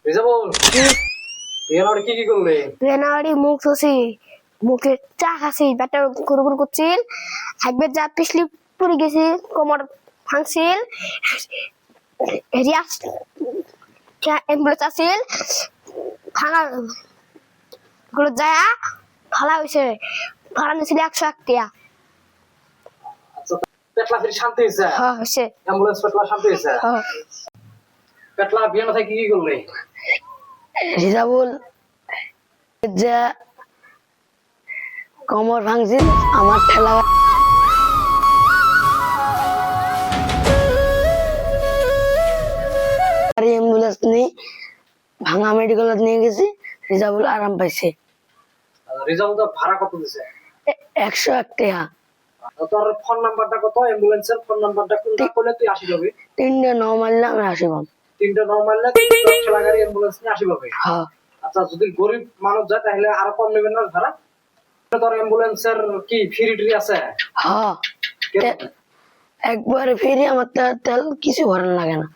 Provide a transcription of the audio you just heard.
রিজাবুল তুই কি করলে? বেনারি মুখ ধুছি, মুখে চা খাসি, পেটে গুরু গুরু করছিল, একবার যা পিছলি পড়ে গেছি, কোমর ভাঙছিল, রিয়াস অ্যাম্বুলেন্স আসছিল, ভাঙা গুলো যায় ভালো হয়েছে, ভাড়া নিয়েছিল 101 টাকা। আচ্ছা পেটলা ফির শান্তি হয়েছে? হ্যাঁ হয়েছে। অ্যাম্বুলেন্স পেটলা শান্তি হয়েছে? হ্যাঁ। পেটলা বিয়ে না থেকে কি করলে? রিজাবুল যে কোমর ভাঙছিল, আমার ঠেলা অ্যাম্বুলেন্স নিয়ে ভাঙা মেডিকেলত নিয়ে গেছি, রিজাবুল আরাম পাইছে। রিজাবুল তো ভাড়া কত দিছে? 101 টাকা। তোর ফোন নাম্বারটা কত? অ্যাম্বুলেন্সের ফোন নাম্বারটা কোনটা করলে তুই 80 পাবি? 3টে 9 মারলে আমি 80 পাবো। 3টা 9 মারলে ঠেলা গাড়ি অ্যাম্বুলেন্স নিয়ে 80 পাবি? হ্যাঁ। আচ্ছা যদি গরিব মানুষ যায় তাহলে আরো কম নেবেন না ভাড়া? তোর অ্যাম্বুলেন্সের কি ফ্রি ট্রি আছে? হ্যাঁ একবারে ফিরে আমার তেল কিছু ভরান লাগে না।